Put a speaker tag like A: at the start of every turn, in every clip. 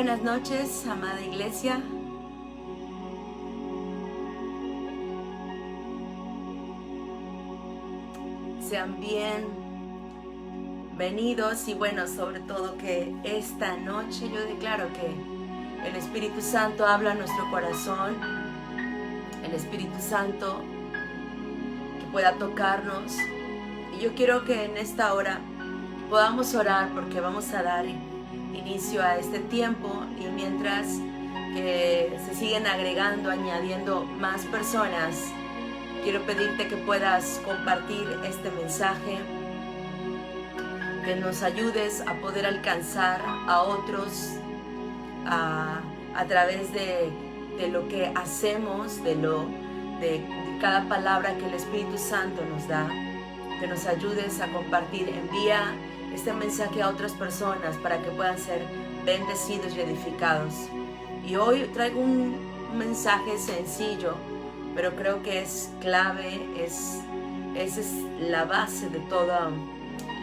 A: buenas noches, amada iglesia. Sean bienvenidos y bueno, sobre todo que esta noche yo declaro que el Espíritu Santo habla a nuestro corazón, el Espíritu Santo que pueda tocarnos. Y yo quiero que en esta hora podamos orar porque vamos a dar inicio a este tiempo, y mientras que se siguen agregando, añadiendo más personas, quiero pedirte que puedas compartir este mensaje, que nos ayudes a poder alcanzar a otros a través de lo que hacemos, de cada palabra que el Espíritu Santo nos da, que nos ayudes a compartir. Envía este mensaje a otras personas para que puedan ser bendecidos y edificados. Y hoy traigo un mensaje sencillo, pero creo que es clave, esa es la base de toda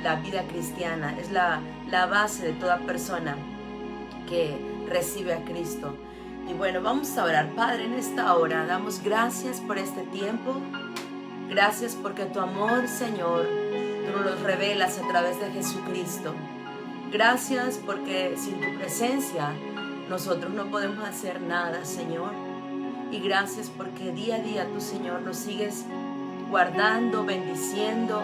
A: la vida cristiana, es la base de toda persona que recibe a Cristo. Y bueno, vamos a orar. Padre, en esta hora damos gracias por este tiempo, gracias porque tu amor, Señor, tú nos lo revelas a través de Jesucristo. Gracias porque sin tu presencia nosotros no podemos hacer nada, Señor. Y gracias porque día a día tú, Señor, nos sigues guardando, bendiciendo.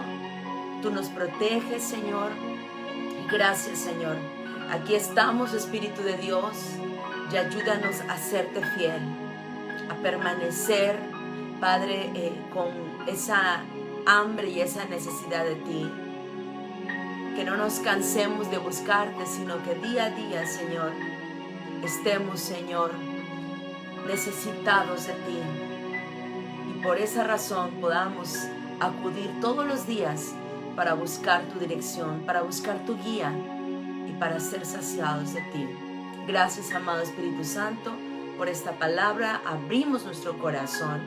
A: Tú nos proteges, Señor. Y gracias, Señor. Aquí estamos, Espíritu de Dios, y ayúdanos a serte fiel, a permanecer, Padre, con esa hambre y esa necesidad de ti. Que no nos cansemos de buscarte, sino que día a día, Señor, estemos, Señor, necesitados de ti. Y por esa razón podamos acudir todos los días para buscar tu dirección, para buscar tu guía y para ser saciados de ti. Gracias, amado Espíritu Santo, por esta palabra. Abrimos nuestro corazón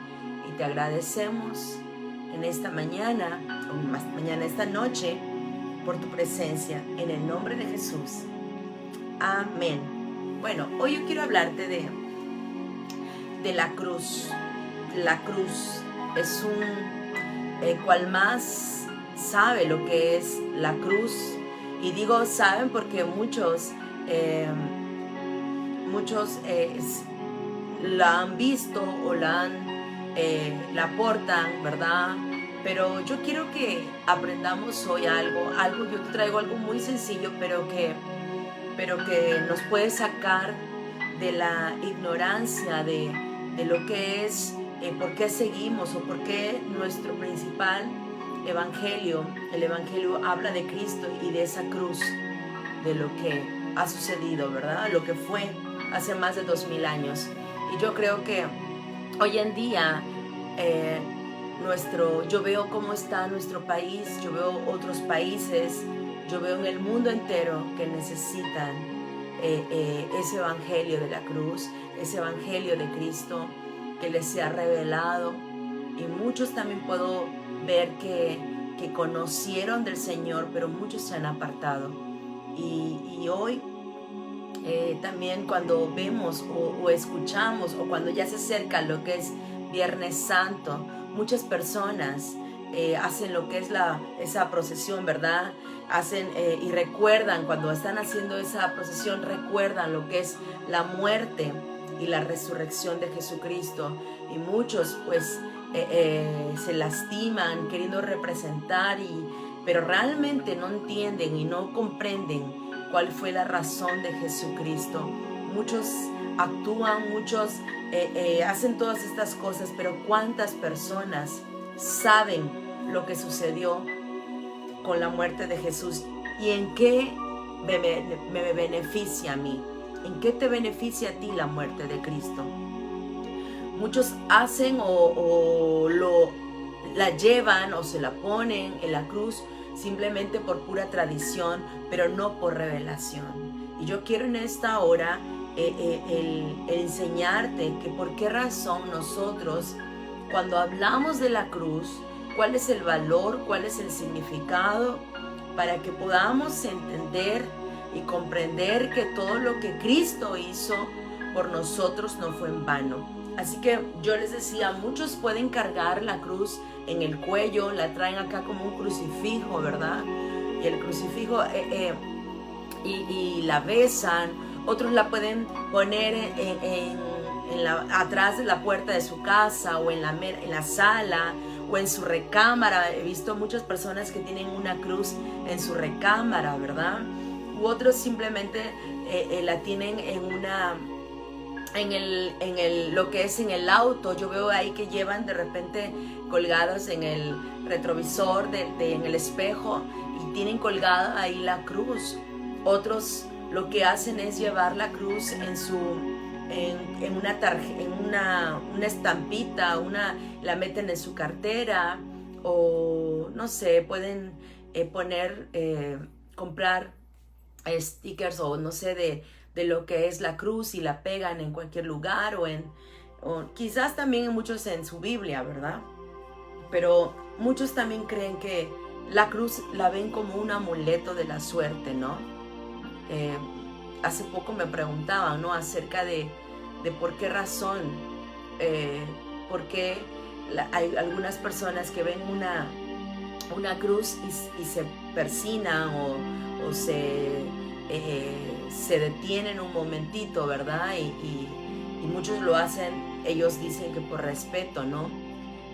A: y te agradecemos en esta mañana, o más mañana, esta noche, por tu presencia, en el nombre de Jesús. Amén. Bueno, hoy yo quiero hablarte de la cruz. La cruz es cual más sabe lo que es la cruz. Y digo saben porque muchos la han visto o la portan, ¿verdad? Pero yo quiero que aprendamos hoy algo, yo te traigo algo muy sencillo, pero que nos puede sacar de la ignorancia de lo que es, por qué seguimos o por qué nuestro principal evangelio, el evangelio habla de Cristo y de esa cruz, de lo que ha sucedido, ¿verdad? Lo que fue hace más de 2000 años. Y yo creo que hoy en día yo veo cómo está nuestro país, yo veo otros países, yo veo en el mundo entero que necesitan ese evangelio de la cruz, ese evangelio de Cristo que les sea revelado. Y muchos también puedo ver que conocieron del Señor, pero muchos se han apartado. Y hoy también cuando vemos o escuchamos, o cuando ya se acerca lo que es Viernes Santo, muchas personas hacen lo que es esa procesión, ¿verdad? Hacen y recuerdan, cuando están haciendo esa procesión, recuerdan lo que es la muerte y la resurrección de Jesucristo. Y muchos pues se lastiman queriendo representar, pero realmente no entienden y no comprenden cuál fue la razón de Jesucristo. Muchos actúan, muchos hacen todas estas cosas, pero ¿cuántas personas saben lo que sucedió con la muerte de Jesús? ¿Y en qué me beneficia a mí? ¿En qué te beneficia a ti la muerte de Cristo? Muchos hacen la llevan o se la ponen en la cruz simplemente por pura tradición, pero no por revelación. Y yo quiero en esta hora el enseñarte que por qué razón nosotros, cuando hablamos de la cruz, cuál es el valor, cuál es el significado, para que podamos entender y comprender que todo lo que Cristo hizo por nosotros no fue en vano. Así que yo les decía, muchos pueden cargar la cruz en el cuello, la traen acá como un crucifijo, ¿verdad? Y el crucifijo y la besan. Otros la pueden poner atrás de la puerta de su casa o en la sala o en su recámara. He visto muchas personas que tienen una cruz en su recámara, ¿verdad? U otros simplemente la tienen lo que es en el auto. Yo veo ahí que llevan de repente colgados en el retrovisor, en el espejo, y tienen colgada ahí la cruz. Otros lo que hacen es llevar la cruz en una estampita, la meten en su cartera, o no sé, pueden comprar stickers o no sé de lo que es la cruz y la pegan en cualquier lugar o quizás también muchos en su Biblia, ¿verdad? Pero muchos también creen que la cruz la ven como un amuleto de la suerte, ¿no? Hace poco me preguntaban, ¿no? Acerca de por qué razón, por qué hay algunas personas que ven una cruz y se persignan o se detienen un momentito, ¿verdad? Y muchos lo hacen, ellos dicen que por respeto, ¿no?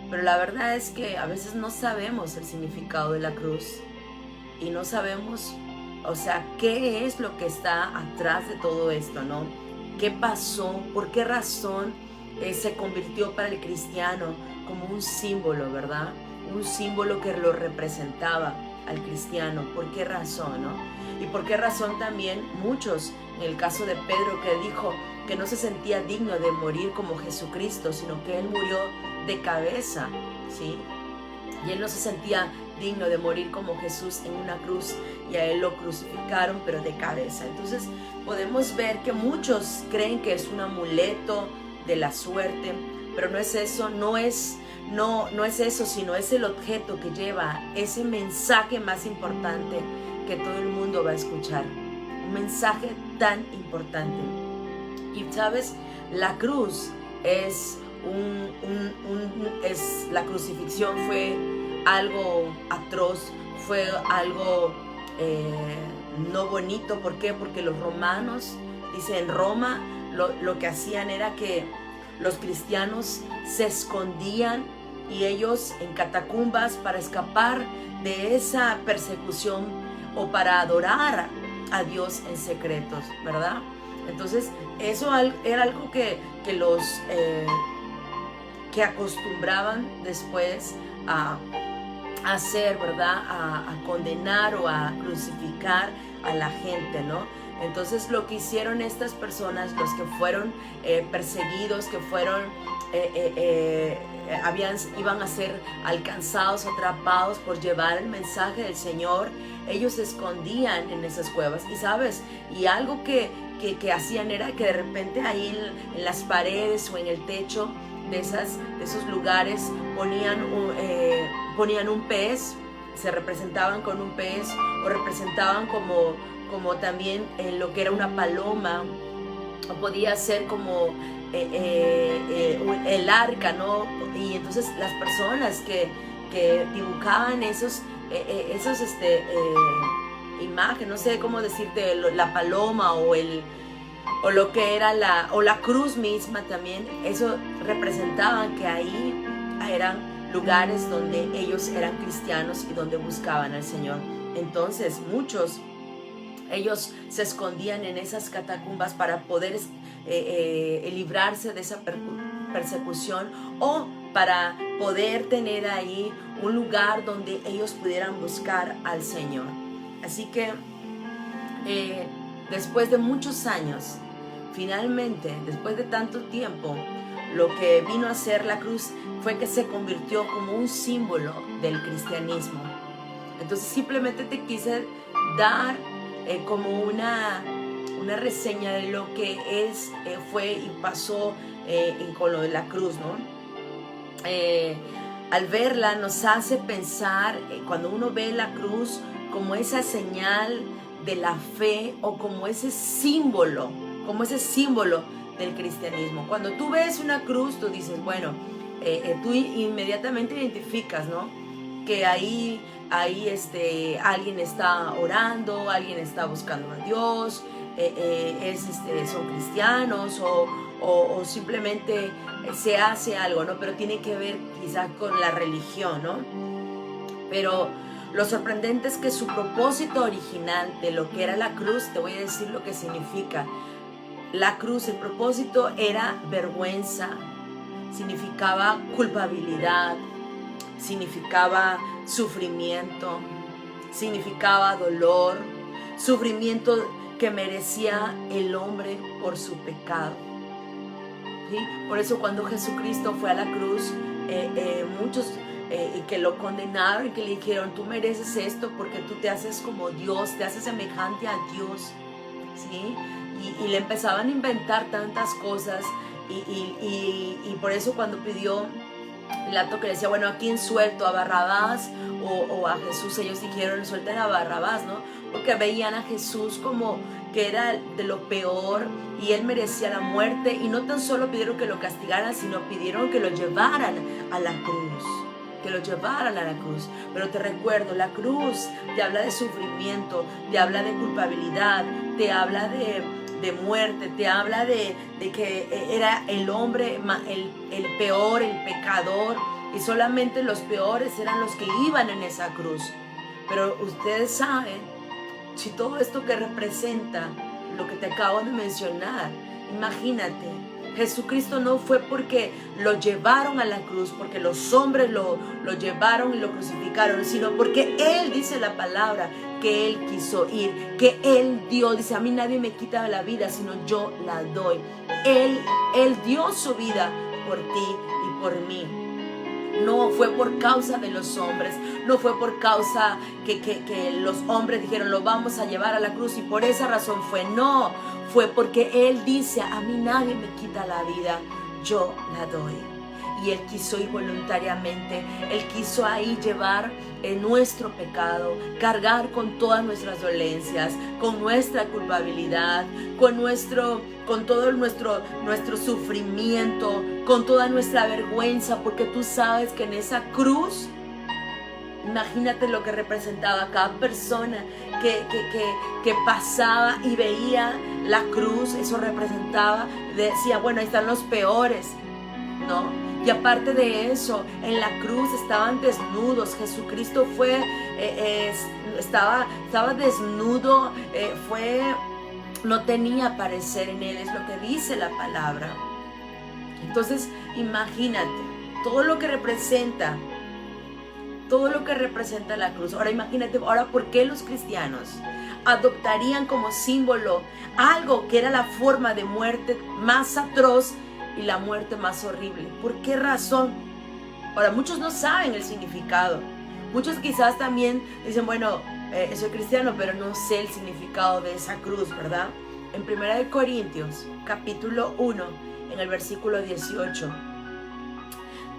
A: Pero la verdad es que a veces no sabemos el significado de la cruz y no sabemos, o sea, qué es lo que está atrás de todo esto, ¿no? ¿Qué pasó? ¿Por qué razón se convirtió para el cristiano como un símbolo, ¿verdad? Un símbolo que lo representaba al cristiano. ¿Por qué razón, no? Y por qué razón también muchos, en el caso de Pedro, que dijo que no se sentía digno de morir como Jesucristo, sino que él murió de cabeza, ¿sí? Y él no se sentía digno de morir como Jesús en una cruz, y a él lo crucificaron, pero de cabeza. Entonces podemos ver que muchos creen que es un amuleto de la suerte, pero no es eso, no es eso, sino es el objeto que lleva ese mensaje más importante que todo el mundo va a escuchar. Un mensaje tan importante. Y sabes, la cruz la crucifixión fue algo atroz, fue algo no bonito. ¿Por qué? Porque los romanos, dice, en Roma lo que hacían era que los cristianos se escondían y ellos en catacumbas para escapar de esa persecución o para adorar a Dios en secretos, ¿verdad? Entonces eso era algo que los que acostumbraban después a hacer, ¿verdad? A condenar o a crucificar a la gente, ¿no? Entonces lo que hicieron estas personas, los que fueron perseguidos, que fueron iban a ser alcanzados, atrapados por llevar el mensaje del Señor, ellos se escondían en esas cuevas. Y sabes, y algo que hacían era que de repente ahí en las paredes o en el techo de esos lugares ponían un pez, se representaban con un pez, o representaban como también lo que era una paloma, o podía ser como el arca, ¿no? Y entonces las personas que dibujaban esos imágenes, no sé cómo decirte, la paloma o lo que era la cruz misma también, eso representaban que ahí eran lugares donde ellos eran cristianos y donde buscaban al Señor. Entonces ellos se escondían en esas catacumbas para poder librarse de esa persecución, o para poder tener ahí un lugar donde ellos pudieran buscar al Señor. Así que después de muchos años, finalmente, después de tanto tiempo, lo que vino a ser la cruz fue que se convirtió como un símbolo del cristianismo. Entonces simplemente te quise dar como una reseña de lo que fue y pasó con lo de la cruz, ¿no? Al verla nos hace pensar, cuando uno ve la cruz, como esa señal de la fe o como ese símbolo del cristianismo. Cuando tú ves una cruz, tú dices, bueno, tú inmediatamente identificas, ¿no? Que ahí alguien está orando, alguien está buscando a Dios, son cristianos o simplemente se hace algo, ¿no? Pero tiene que ver quizás con la religión, ¿no? Pero lo sorprendente es que su propósito original de lo que era la cruz, te voy a decir lo que significa. La cruz, el propósito era vergüenza, significaba culpabilidad, significaba sufrimiento, significaba dolor, sufrimiento que merecía el hombre por su pecado. ¿Sí? Por eso cuando Jesucristo fue a la cruz, muchos que lo condenaron y que le dijeron, tú mereces esto porque tú te haces como Dios, te haces semejante a Dios, ¿sí? Y le empezaban a inventar tantas cosas y por eso cuando pidió Pilato que le decía, bueno, ¿a quién suelto? ¿A Barrabás o a Jesús? Ellos dijeron, suelten a Barrabás, ¿no? Porque veían a Jesús como que era de lo peor y él merecía la muerte, y no tan solo pidieron que lo castigaran, sino pidieron que lo llevaran a la cruz, Pero te recuerdo, la cruz te habla de sufrimiento, te habla de culpabilidad, te habla de muerte, te habla de que era el hombre el peor, el pecador, y solamente los peores eran los que iban en esa cruz. Pero ustedes saben, si todo esto que representa lo que te acabo de mencionar, imagínate, Jesucristo no fue porque lo llevaron a la cruz, porque los hombres lo llevaron y lo crucificaron, sino porque Él, dice la palabra, que Él quiso ir, que Él dio. Dice, a mí nadie me quita la vida, sino yo la doy. Él dio su vida por ti y por mí. No fue por causa de los hombres, no fue por causa que los hombres dijeron, lo vamos a llevar a la cruz y por esa razón fue. No, fue porque Él dice, a mí nadie me quita la vida, yo la doy. Y Él quiso ir voluntariamente, Él quiso ahí llevar nuestro pecado, cargar con todas nuestras dolencias, con nuestra culpabilidad, con todo nuestro sufrimiento, con toda nuestra vergüenza, porque tú sabes que en esa cruz, imagínate lo que representaba cada persona que pasaba y veía la cruz. Eso representaba, decía, bueno, ahí están los peores, ¿no? Y aparte de eso, en la cruz estaban desnudos. Jesucristo estaba desnudo, no tenía parecer en Él, es lo que dice la palabra. Entonces, imagínate todo lo que representa la cruz. Ahora imagínate, ¿por qué los cristianos adoptarían como símbolo algo que era la forma de muerte más atroz y la muerte más horrible? ¿Por qué razón? Ahora, muchos no saben el significado. Muchos quizás también dicen, bueno, soy cristiano, pero no sé el significado de esa cruz, ¿verdad? En 1 Corintios, capítulo 1, en el versículo 18,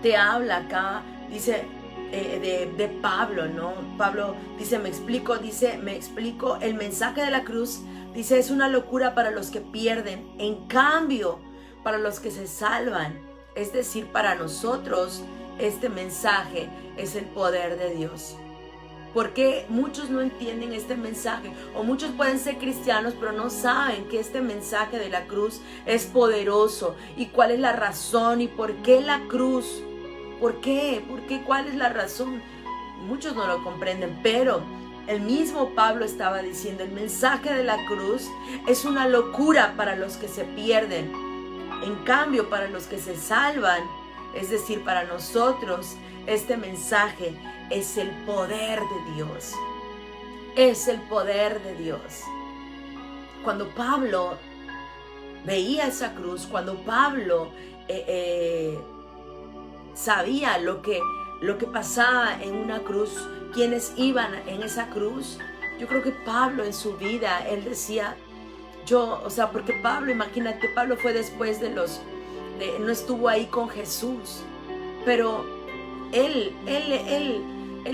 A: te habla acá, dice, de Pablo, ¿no? Pablo dice, me explico, el mensaje de la cruz, dice, es una locura para los que pierden, en cambio, para los que se salvan, es decir, para nosotros, este mensaje es el poder de Dios. Porque muchos no entienden este mensaje, o muchos pueden ser cristianos, pero no saben que este mensaje de la cruz es poderoso, y cuál es la razón, y por qué la cruz. ¿Por qué? ¿Cuál es la razón? Muchos no lo comprenden, pero el mismo Pablo estaba diciendo, el mensaje de la cruz es una locura para los que se pierden. En cambio, para los que se salvan, es decir, para nosotros, este mensaje es el poder de Dios. Es el poder de Dios. Cuando Pablo veía esa cruz, cuando Pablo sabía lo que pasaba en una cruz, quienes iban en esa cruz, yo creo que Pablo en su vida, él decía, porque Pablo, imagínate, Pablo fue después no estuvo ahí con Jesús, pero él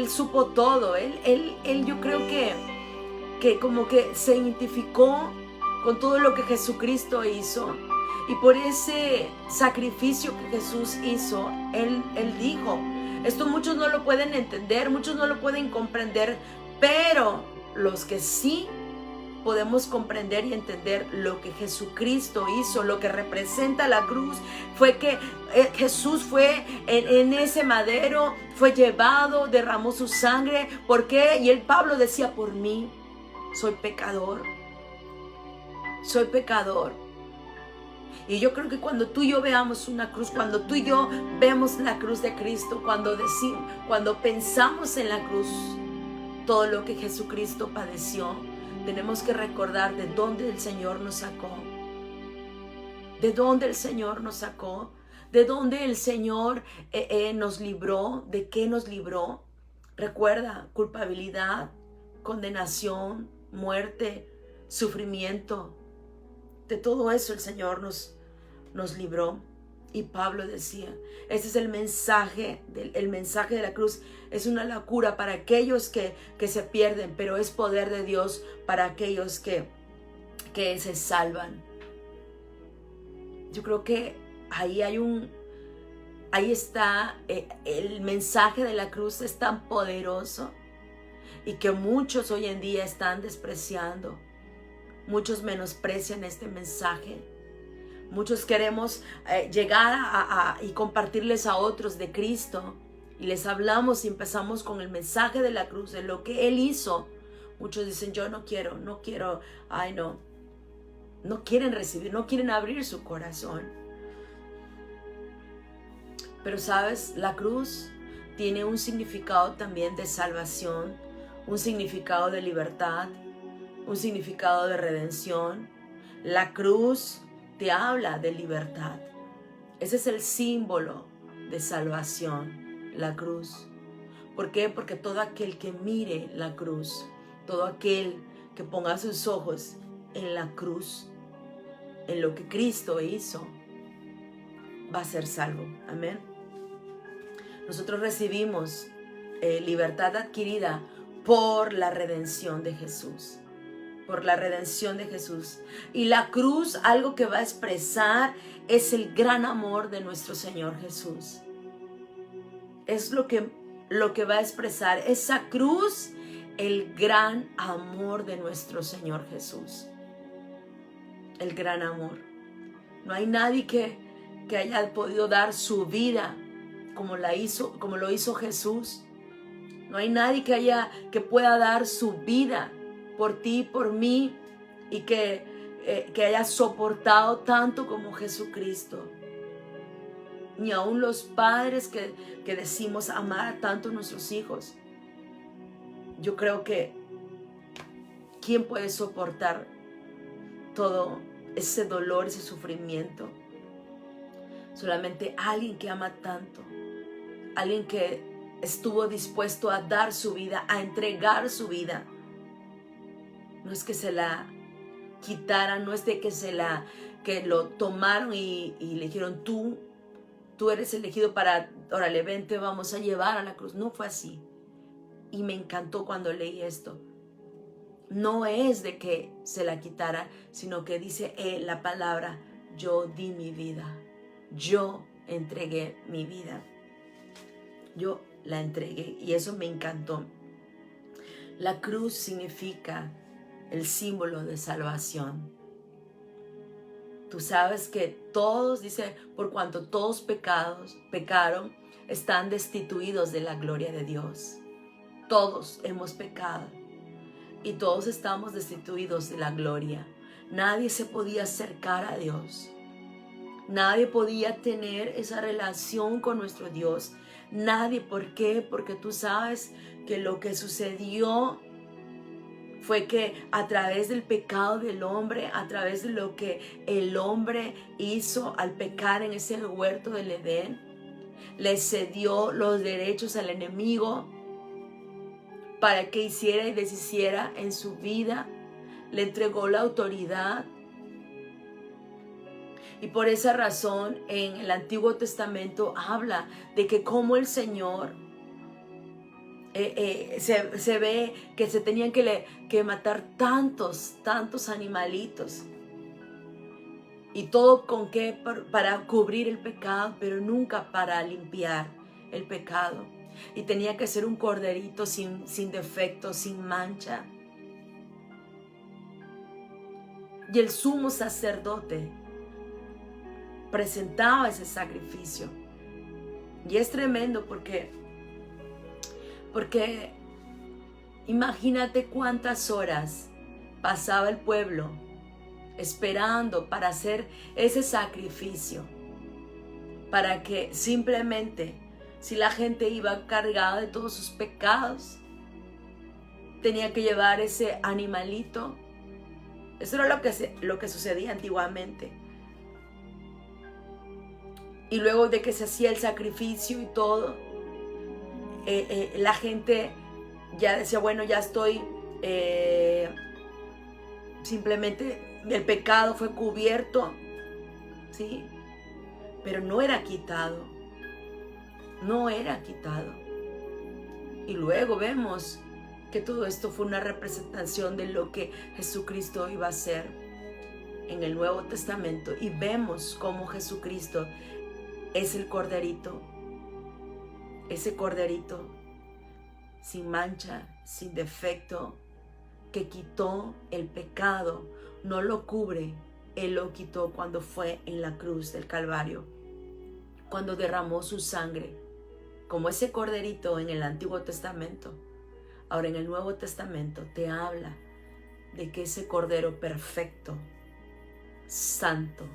A: supo todo, él yo creo que que como que se identificó con todo lo que Jesucristo hizo. Y por ese sacrificio que Jesús hizo, Él dijo, esto muchos no lo pueden entender, muchos no lo pueden comprender, pero los que sí podemos comprender y entender lo que Jesucristo hizo, lo que representa la cruz, fue que Jesús fue en ese madero, fue llevado, derramó su sangre. ¿Por qué? Y Pablo decía, por mí, soy pecador. Soy pecador. Y yo creo que cuando tú y yo veamos una cruz, cuando tú y yo vemos la cruz de Cristo, cuando pensamos en la cruz, todo lo que Jesucristo padeció, tenemos que recordar de dónde el Señor nos sacó. De dónde el Señor nos sacó. De dónde el Señor nos libró. ¿De qué nos libró? Recuerda, culpabilidad, condenación, muerte, sufrimiento. De todo eso el Señor nos libró. Y Pablo decía, ese es el mensaje de la cruz. Es una locura para aquellos que se pierden, pero es poder de Dios para aquellos que se salvan. Yo creo que ahí está el mensaje de la cruz, es tan poderoso y que muchos hoy en día están despreciando. Muchos menosprecian este mensaje. Muchos queremos llegar y compartirles a otros de Cristo. Y les hablamos y empezamos con el mensaje de la cruz, de lo que Él hizo. Muchos dicen, yo no quiero, ay no. No quieren recibir, no quieren abrir su corazón. Pero sabes, la cruz tiene un significado también de salvación, un significado de libertad, un significado de redención. La cruz te habla de libertad. Ese es el símbolo de salvación, la cruz. ¿Por qué? Porque todo aquel que mire la cruz, todo aquel que ponga sus ojos en la cruz, en lo que Cristo hizo, va a ser salvo. Amén. Nosotros recibimos libertad adquirida por la redención de Jesús. Por la redención de Jesús. Y la cruz, algo que va a expresar, es el gran amor de nuestro Señor Jesús. Es lo que va a expresar esa cruz, el gran amor de nuestro Señor Jesús. El gran amor. No hay nadie que haya podido dar su vida como lo hizo Jesús. No hay nadie que pueda dar su vida por ti, por mí, y que haya soportado tanto como Jesucristo. Ni aun los padres que decimos amar tanto a nuestros hijos. Yo creo que ¿quién puede soportar todo ese dolor, ese sufrimiento? Solamente alguien que ama tanto, alguien que estuvo dispuesto a dar su vida, a entregar su vida. No es que se la quitaran, no es de que lo tomaron y le dijeron, tú eres elegido para, órale, vente, vamos a llevar a la cruz. No fue así. Y me encantó cuando leí esto. No es de que se la quitara, sino que dice la palabra, yo di mi vida. Yo entregué mi vida. Yo la entregué y eso me encantó. La cruz significa el símbolo de salvación. Tú sabes que todos, dice, por cuanto todos pecaron, están destituidos de la gloria de Dios. Todos hemos pecado y todos estamos destituidos de la gloria. Nadie se podía acercar a Dios. Nadie podía tener esa relación con nuestro Dios. Nadie. ¿Por qué? Porque tú sabes que lo que sucedió fue que a través del pecado del hombre, a través de lo que el hombre hizo al pecar en ese huerto del Edén, le cedió los derechos al enemigo para que hiciera y deshiciera en su vida. Le entregó la autoridad. Y por esa razón en el Antiguo Testamento habla de que como el Señor se ve que se tenían que matar tantos animalitos. Y todo con qué, para cubrir el pecado, pero nunca para limpiar el pecado. Y tenía que ser un corderito sin defecto, sin mancha. Y el sumo sacerdote presentaba ese sacrificio. Y es tremendo porque imagínate cuántas horas pasaba el pueblo esperando para hacer ese sacrificio, para que simplemente, si la gente iba cargada de todos sus pecados, tenía que llevar ese animalito. Eso era lo que sucedía antiguamente. Y luego de que se hacía el sacrificio y todo, la gente ya decía, bueno, ya estoy, simplemente el pecado fue cubierto, ¿sí? Pero no era quitado. No era quitado. Y luego vemos que todo esto fue una representación de lo que Jesucristo iba a hacer en el Nuevo Testamento. Y vemos cómo Jesucristo es el corderito. Ese corderito sin mancha, sin defecto, que quitó el pecado. No lo cubre, Él lo quitó cuando fue en la cruz del Calvario, cuando derramó su sangre, como ese corderito en el Antiguo Testamento. Ahora en el Nuevo Testamento te habla de que ese cordero perfecto, santo,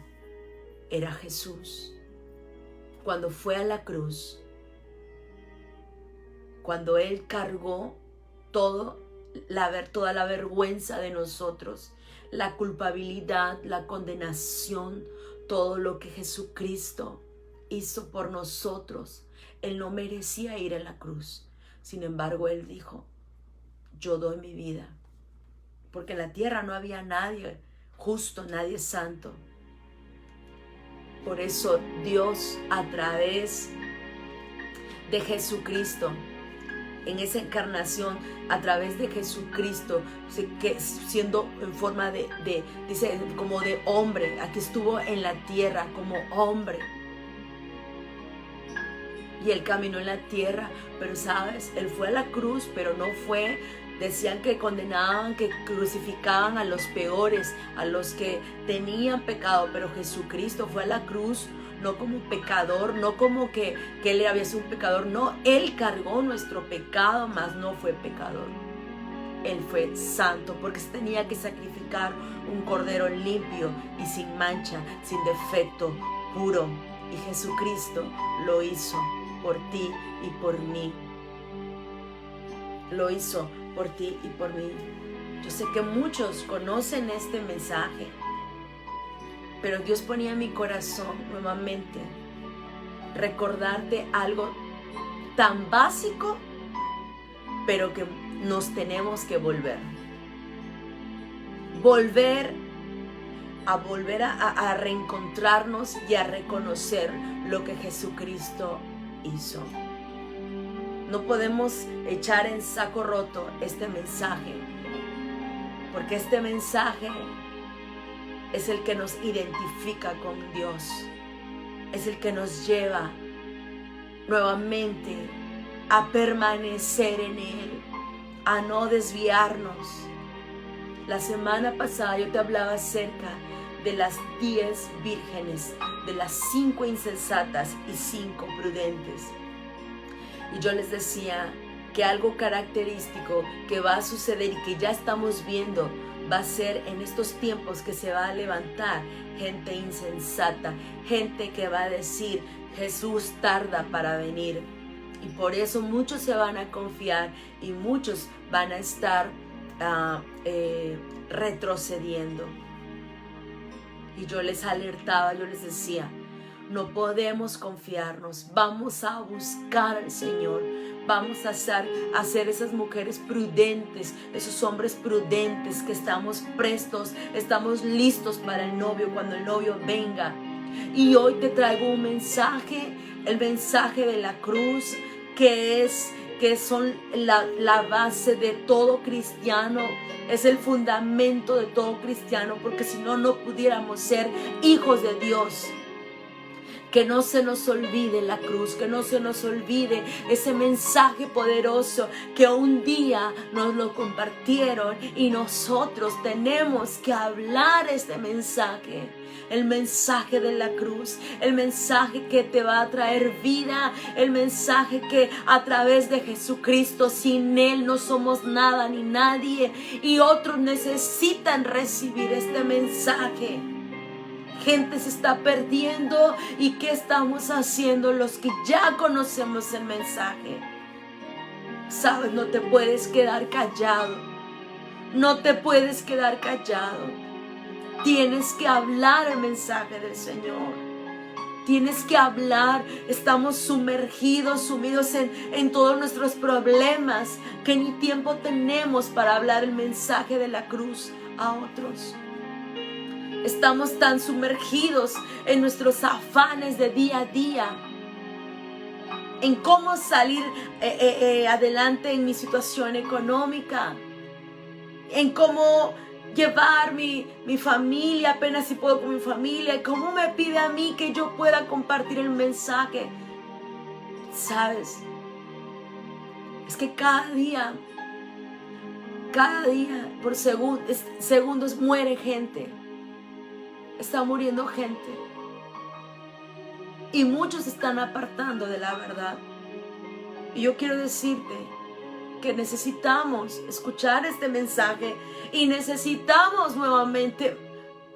A: era Jesús. Cuando fue a la cruz, cuando Él cargó toda la vergüenza de nosotros, la culpabilidad, la condenación, todo lo que Jesucristo hizo por nosotros. Él no merecía ir a la cruz. Sin embargo, Él dijo, yo doy mi vida. Porque en la tierra no había nadie justo, nadie santo. Por eso Dios, a través de Jesucristo, en esa encarnación, a través de Jesucristo, siendo en forma dice, como de hombre, aquí estuvo en la tierra como hombre. Y Él caminó en la tierra, pero sabes, Él fue a la cruz, pero no fue, decían que condenaban, que crucificaban a los peores, a los que tenían pecado, pero Jesucristo fue a la cruz, no como pecador, no como que Él había sido un pecador, no, Él cargó nuestro pecado, mas no fue pecador. Él fue santo, porque se tenía que sacrificar un cordero limpio y sin mancha, sin defecto, puro. Y Jesucristo lo hizo por ti y por mí. Lo hizo por ti y por mí. Yo sé que muchos conocen este mensaje, pero Dios ponía en mi corazón nuevamente recordarte algo tan básico, pero que nos tenemos que volver a reencontrarnos y a reconocer lo que Jesucristo hizo. No podemos echar en saco roto este mensaje, porque este mensaje es el que nos identifica con Dios, es el que nos lleva nuevamente a permanecer en Él, a no desviarnos. La semana pasada yo te hablaba acerca de las 10 vírgenes, de las 5 insensatas y 5 prudentes. Y yo les decía que algo característico que va a suceder y que ya estamos viendo va a ser en estos tiempos que se va a levantar gente insensata, gente que va a decir Jesús tarda para venir. Y por eso muchos se van a confiar y muchos van a estar retrocediendo. Y yo les alertaba, yo les decía, no podemos confiarnos, vamos a buscar al Señor, vamos a ser esas mujeres prudentes, esos hombres prudentes que estamos prestos, estamos listos para el novio cuando el novio venga. Y hoy te traigo un mensaje, el mensaje de la cruz, que es que son la base de todo cristiano, es el fundamento de todo cristiano, porque si no, no pudiéramos ser hijos de Dios. Que no se nos olvide la cruz, que no se nos olvide ese mensaje poderoso que un día nos lo compartieron y nosotros tenemos que hablar este mensaje. El mensaje de la cruz, el mensaje que te va a traer vida, el mensaje que a través de Jesucristo, sin Él no somos nada ni nadie, y otros necesitan recibir este mensaje. Gente se está perdiendo, y ¿qué estamos haciendo los que ya conocemos el mensaje? Sabes, no te puedes quedar callado, no te puedes quedar callado. Tienes que hablar el mensaje del Señor. Tienes que hablar. Estamos sumidos en todos nuestros problemas, que ni tiempo tenemos para hablar el mensaje de la cruz a otros. Estamos tan sumergidos en nuestros afanes de día a día, en cómo salir adelante en mi situación económica, en cómo llevar mi familia, apenas si puedo con mi familia, y cómo me pide a mí que yo pueda compartir el mensaje. ¿Sabes? Es que cada día, por segundos muere gente. Está muriendo gente. Y muchos se están apartando de la verdad. Y yo quiero decirte que necesitamos escuchar este mensaje y necesitamos nuevamente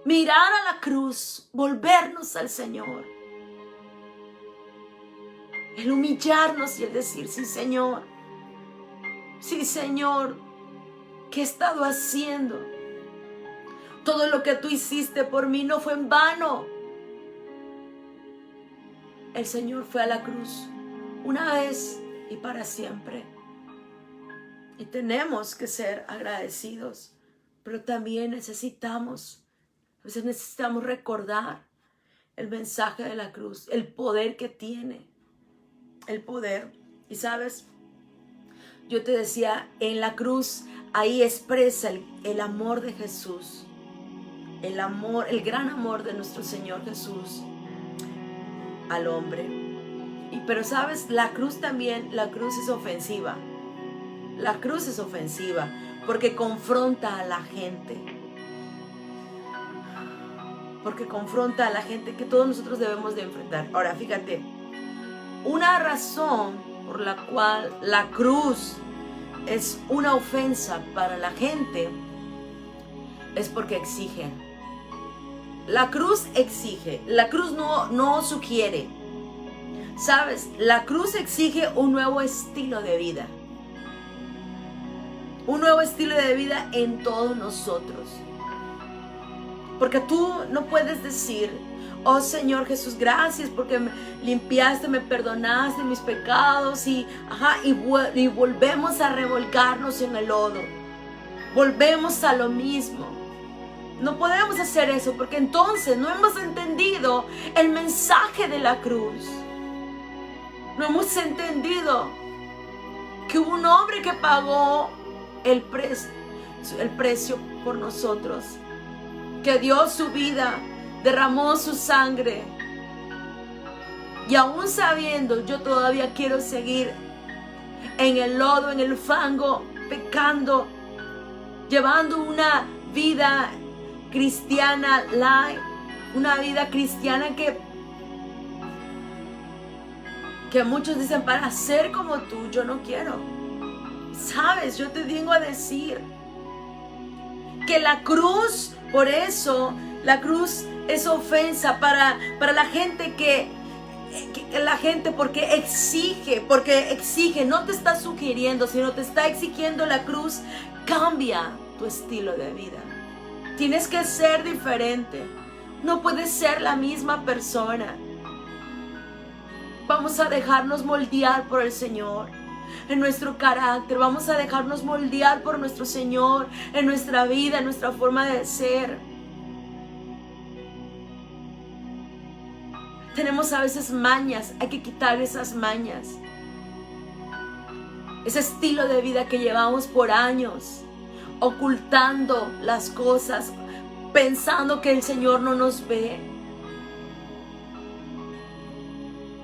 A: mirar a la cruz, volvernos al Señor, el humillarnos y el decir: sí, Señor, ¿qué he estado haciendo? Todo lo que tú hiciste por mí no fue en vano. El Señor fue a la cruz una vez y para siempre. Y tenemos que ser agradecidos, pero también necesitamos recordar el mensaje de la cruz, el poder que tiene, el poder. Y sabes, yo te decía, en la cruz ahí expresa el amor de Jesús, el gran amor de nuestro Señor Jesús al hombre. Pero sabes, la cruz es ofensiva. La cruz es ofensiva porque confronta a la gente. Porque confronta a la gente que todos nosotros debemos de enfrentar. Ahora, fíjate, una razón por la cual la cruz es una ofensa para la gente es porque exige. La cruz exige, la cruz no sugiere. ¿Sabes? La cruz exige un nuevo estilo de vida. Un nuevo estilo de vida en todos nosotros. Porque tú no puedes decir: oh Señor Jesús, gracias porque me limpiaste, me perdonaste mis pecados y volvemos a revolcarnos en el lodo. Volvemos a lo mismo. No podemos hacer eso porque entonces no hemos entendido el mensaje de la cruz. No hemos entendido que hubo un hombre que pagó el precio por nosotros, que dio su vida, derramó su sangre, y aún sabiendo, yo todavía quiero seguir en el lodo, en el fango, pecando, llevando una vida cristiana light, una vida cristiana que muchos dicen: para ser como tú, yo no quiero. Sabes, yo te vengo a decir que la cruz, por eso la cruz es ofensa para la gente porque exige, no te está sugiriendo, sino te está exigiendo. La cruz cambia tu estilo de vida. Tienes que ser diferente, no puedes ser la misma persona. Vamos a dejarnos moldear por el Señor en nuestro carácter. Vamos a dejarnos moldear por nuestro Señor en nuestra vida, en nuestra forma de ser. Tenemos a veces mañas, hay que quitar esas mañas. ese estilo de vida que llevamos por años, ocultando las cosas, pensando que el Señor no nos ve.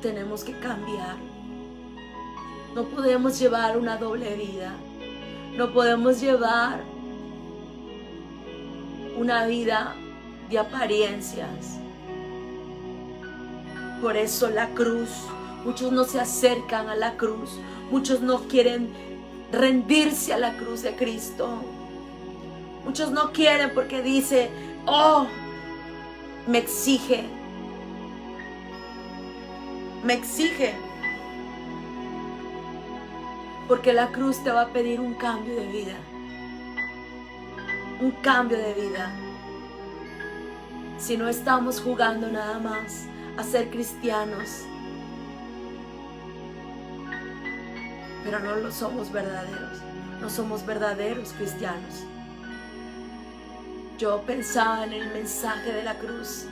A: Tenemos que cambiar. No podemos llevar una doble vida. No podemos llevar una vida de apariencias. Por eso la cruz, muchos no se acercan a la cruz, muchos no quieren rendirse a la cruz de Cristo. Muchos no quieren porque dice, oh, me exige. Porque la cruz te va a pedir un cambio de vida. Un cambio de vida. Si no estamos jugando nada más a ser cristianos, pero no lo somos verdaderos. No somos verdaderos cristianos. Yo pensaba en el mensaje de la cruz.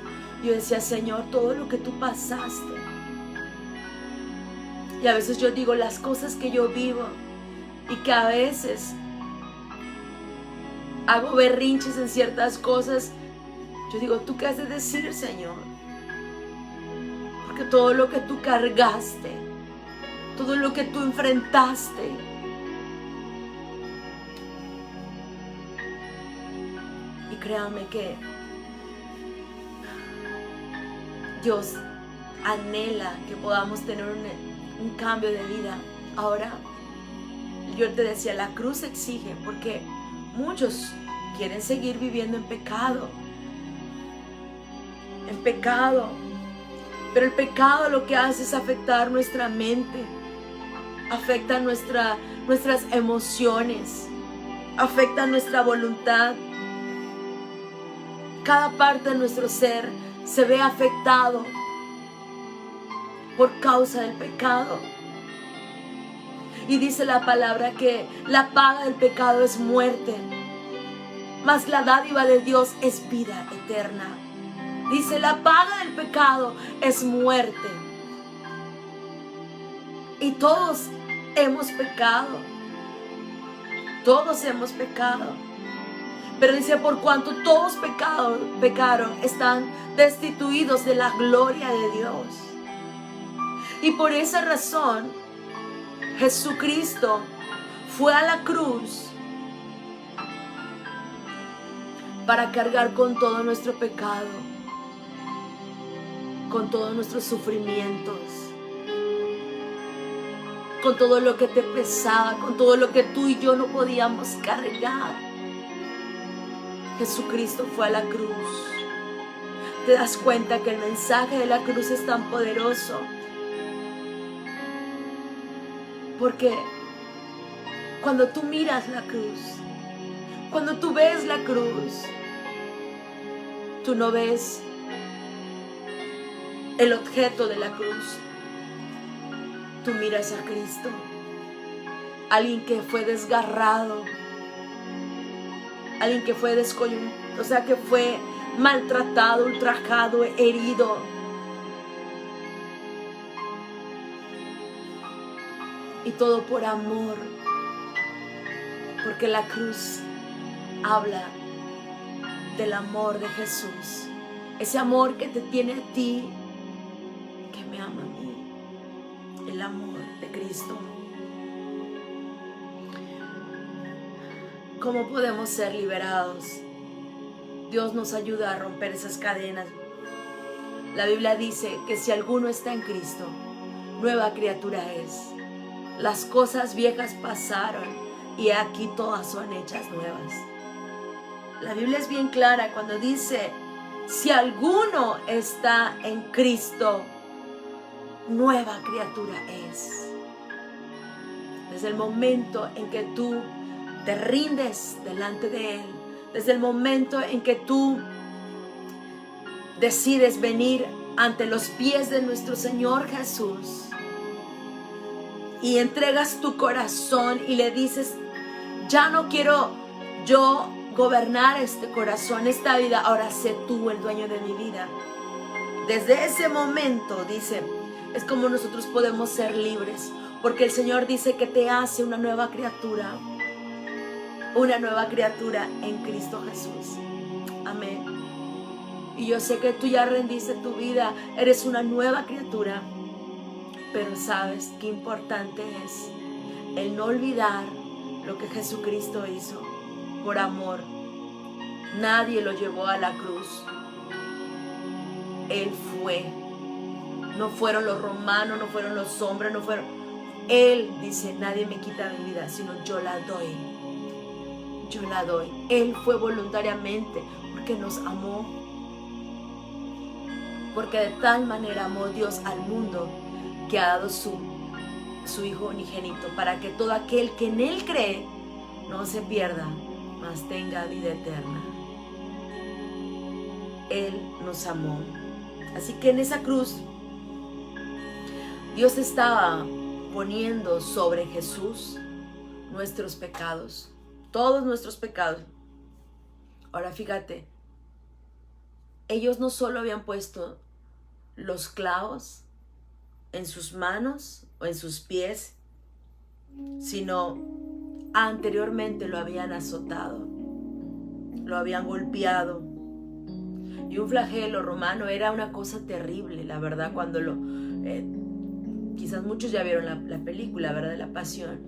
A: Yo decía, Señor, todo lo que tú pasaste. Y a veces yo digo las cosas que yo vivo y que a veces hago berrinches en ciertas cosas. Yo digo, ¿tú qué has de decir, Señor? Porque todo lo que tú cargaste, todo lo que tú enfrentaste, y créanme que Dios anhela que podamos tener un cambio de vida. Ahora, yo te decía, la cruz exige, porque muchos quieren seguir viviendo en pecado. Pero el pecado lo que hace es afectar nuestra mente, afecta nuestras emociones, afecta nuestra voluntad. Cada parte de nuestro ser se ve afectado por causa del pecado. Y dice la palabra que la paga del pecado es muerte, mas la dádiva de Dios es vida eterna. Dice, la paga del pecado es muerte. Y todos hemos pecado. Todos hemos pecado. Pero dice, por cuanto todos pecaron, están destituidos de la gloria de Dios. Y por esa razón, Jesucristo fue a la cruz para cargar con todo nuestro pecado, con todos nuestros sufrimientos, con todo lo que te pesaba, con todo lo que tú y yo no podíamos cargar. Jesucristo fue a la cruz. ¿Te das cuenta que el mensaje de la cruz es tan poderoso? Porque cuando tú miras la cruz, cuando tú ves la cruz, tú no ves el objeto de la cruz. Tú miras a Cristo, alguien que fue desgarrado, alguien que fue que fue maltratado, ultrajado, herido. Y todo por amor, porque la cruz habla del amor de Jesús, ese amor que te tiene a ti, que me ama a mí, el amor de Cristo. ¿Cómo podemos ser liberados? Dios nos ayuda a romper esas cadenas. La Biblia dice que si alguno está en Cristo, nueva criatura es. Las cosas viejas pasaron y aquí todas son hechas nuevas. La Biblia es bien clara cuando dice, si alguno está en Cristo, nueva criatura es. Desde el momento en que tú te rindes delante de Él, desde el momento en que tú decides venir ante los pies de nuestro Señor Jesús y entregas tu corazón y le dices, ya no quiero yo gobernar este corazón, esta vida, ahora sé tú el dueño de mi vida. Desde ese momento, dice, es como nosotros podemos ser libres, porque el Señor dice que te hace una nueva criatura en Cristo Jesús. Amén. Y yo sé que tú ya rendiste tu vida, eres una nueva criatura, pero sabes qué importante es el no olvidar lo que Jesucristo hizo por amor. Nadie lo llevó a la cruz. Él fue. No fueron los romanos, no fueron los hombres, no fueron. Él dice, nadie me quita mi vida, sino yo la doy. Yo la doy. Él fue voluntariamente porque nos amó. Porque de tal manera amó Dios al mundo que ha dado su Hijo unigénito, para que todo aquel que en Él cree no se pierda, mas tenga vida eterna. Él nos amó. Así que en esa cruz Dios estaba poniendo sobre Jesús nuestros pecados, todos nuestros pecados. Ahora fíjate, ellos no solo habían puesto los clavos en sus manos o en sus pies, sino anteriormente lo habían azotado, lo habían golpeado. Y un flagelo romano era una cosa terrible, la verdad, cuando quizás muchos ya vieron la película, ¿verdad?, de la Pasión.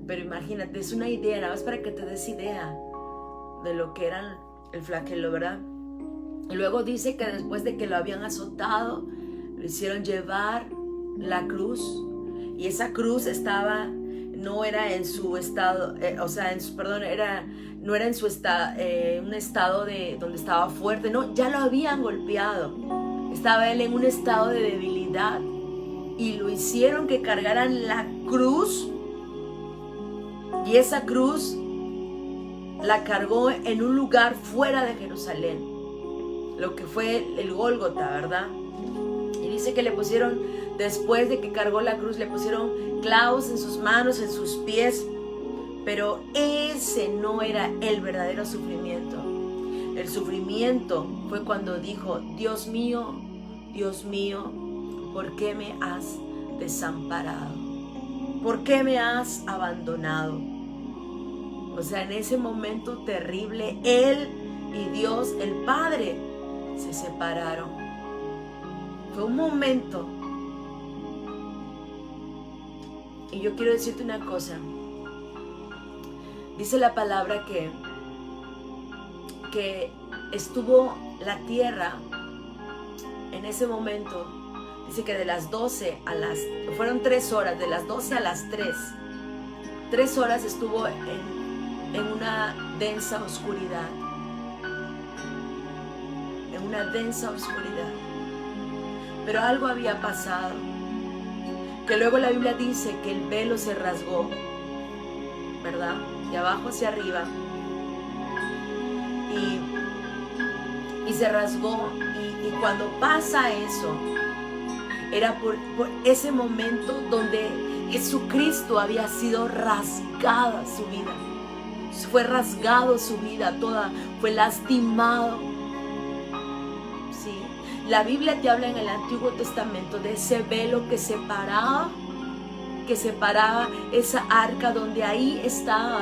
A: Pero imagínate, es una idea, nada más para que te des idea de lo que era el flagelo, ¿verdad? Y luego dice que después de que lo habían azotado, lo hicieron llevar la cruz. Y esa cruz no era en su estado, no era en su un estado donde estaba fuerte, no, ya lo habían golpeado. Estaba él en un estado de debilidad. Y lo hicieron que cargaran la cruz. Y esa cruz la cargó en un lugar fuera de Jerusalén, lo que fue el Gólgota, ¿verdad? Y dice que le pusieron, después de que cargó la cruz, le pusieron clavos en sus manos, en sus pies. Pero ese no era el verdadero sufrimiento. El sufrimiento fue cuando dijo, Dios mío, ¿por qué me has desamparado? ¿Por qué me has abandonado? O sea, en ese momento terrible, Él y Dios, el Padre, se separaron. Fue un momento. Y yo quiero decirte una cosa. Dice la palabra que estuvo la tierra en ese momento. Dice que de las 12 fueron 3 horas, de las 12 a las 3. 3 horas estuvo en una densa oscuridad. En una densa oscuridad. Pero algo había pasado. Que luego la Biblia dice que el velo se rasgó, ¿verdad? De abajo hacia arriba. Y se rasgó. Y cuando pasa eso, era por ese momento donde Jesucristo había sido rasgada su vida. Fue rasgado su vida toda, fue lastimado. Sí. La Biblia te habla en el Antiguo Testamento de ese velo que separaba esa arca, donde ahí estaba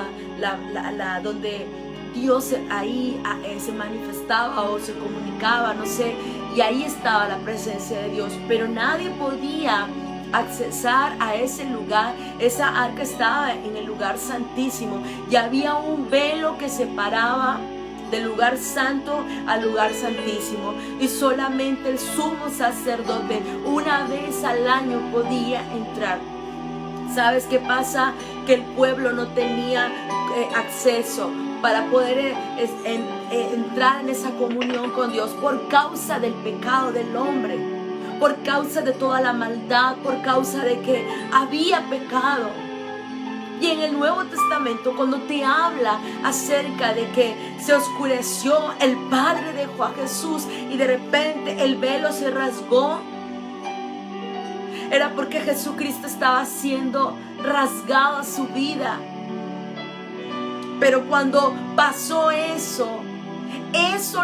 A: donde Dios ahí se manifestaba o se comunicaba, no sé, y ahí estaba la presencia de Dios, pero nadie podía accesar a ese lugar. Esa arca estaba en el lugar santísimo y había un velo que separaba del lugar santo al lugar santísimo, y solamente el sumo sacerdote una vez al año podía entrar. ¿Sabes qué pasa? Que el pueblo no tenía acceso para poder entrar en esa comunión con Dios por causa del pecado del hombre, por causa de toda la maldad, por causa de que había pecado. Y en el Nuevo Testamento, cuando te habla acerca de que se oscureció, el Padre dejó a Jesús y de repente el velo se rasgó, era porque Jesucristo estaba siendo rasgado a su vida. Pero cuando pasó eso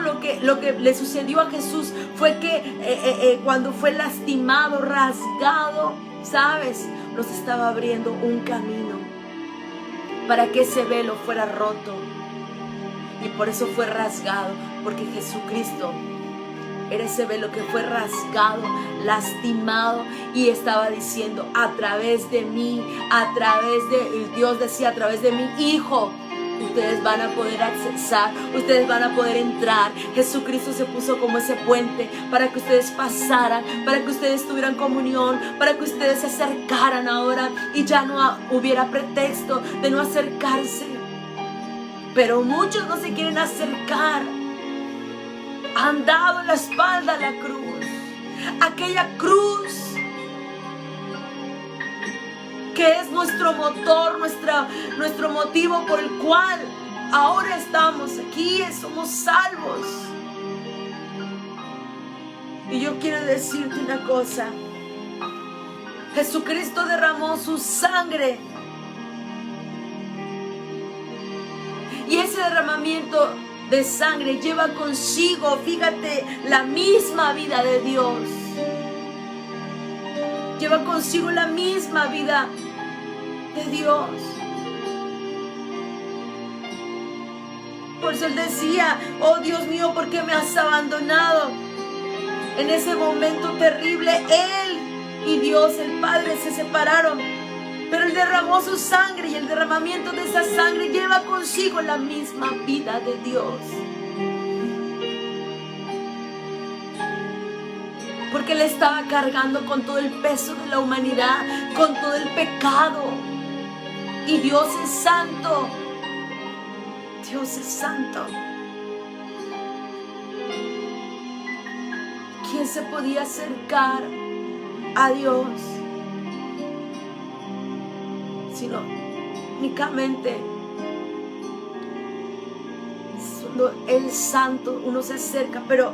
A: lo que le sucedió a Jesús fue que cuando fue lastimado, rasgado, ¿sabes? nos estaba abriendo un camino para que ese velo fuera roto. Y por eso fue rasgado, porque Jesucristo era ese velo que fue rasgado, lastimado, y estaba diciendo: a través de mí, Dios decía, a través de mi Hijo, ustedes van a poder accesar, ustedes van a poder entrar. Jesucristo se puso como ese puente para que ustedes pasaran, para que ustedes tuvieran comunión, para que ustedes se acercaran ahora y ya no hubiera pretexto de no acercarse. Pero muchos no se quieren acercar. Han dado la espalda a la cruz. Aquella cruz que es nuestro motor, nuestro motivo por el cual ahora estamos aquí, somos salvos. Y yo quiero decirte una cosa: Jesucristo derramó su sangre, y ese derramamiento de sangre lleva consigo, fíjate, la misma vida de Dios. Lleva consigo la misma vida de Dios. Por eso Él decía: oh Dios mío, ¿por qué me has abandonado? En ese momento terrible, Él y Dios, el Padre, se separaron. Pero Él derramó su sangre, y el derramamiento de esa sangre lleva consigo la misma vida de Dios. Porque Él estaba cargando con todo el peso de la humanidad, con todo el pecado. Y Dios es santo. Dios es santo. ¿Quién se podía acercar a Dios? Sino únicamente solo el santo uno se acerca. Pero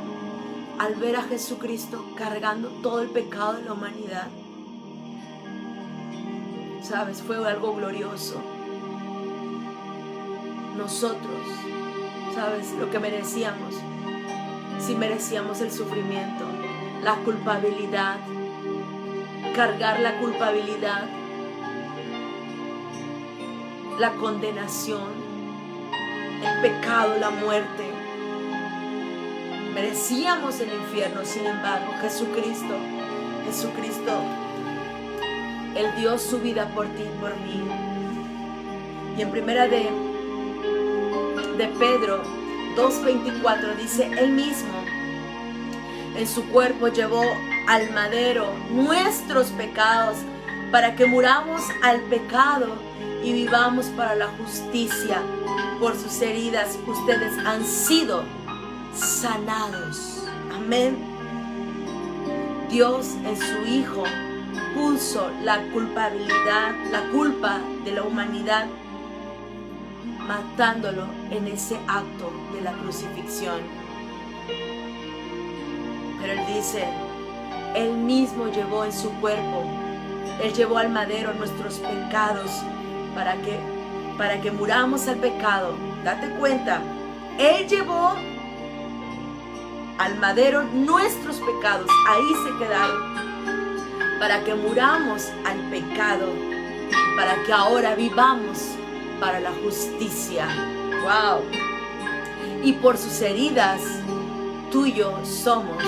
A: al ver a Jesucristo cargando todo el pecado de la humanidad, sabes, fue algo glorioso. Nosotros, sabes, lo que merecíamos, sí merecíamos el sufrimiento, la culpabilidad, cargar la culpabilidad, la condenación, el pecado, la muerte. Merecíamos el infierno. Sin embargo, Jesucristo, Él dio su vida por ti y por mí. Y en primera de Pedro 2:24 dice: Él mismo en su cuerpo llevó al madero nuestros pecados, para que muramos al pecado y vivamos para la justicia. Por sus heridas ustedes han sido sanados. Amén. Dios en su Hijo puso la culpabilidad, la culpa de la humanidad, matándolo en ese acto de la crucifixión. Pero Él dice: Él mismo llevó en su cuerpo, Él llevó al madero nuestros pecados, para que muramos al pecado. Date cuenta, Él llevó al madero nuestros pecados, ahí se quedaron, para que muramos al pecado, para que ahora vivamos para la justicia. ¡Wow! Y por sus heridas, tú y yo somos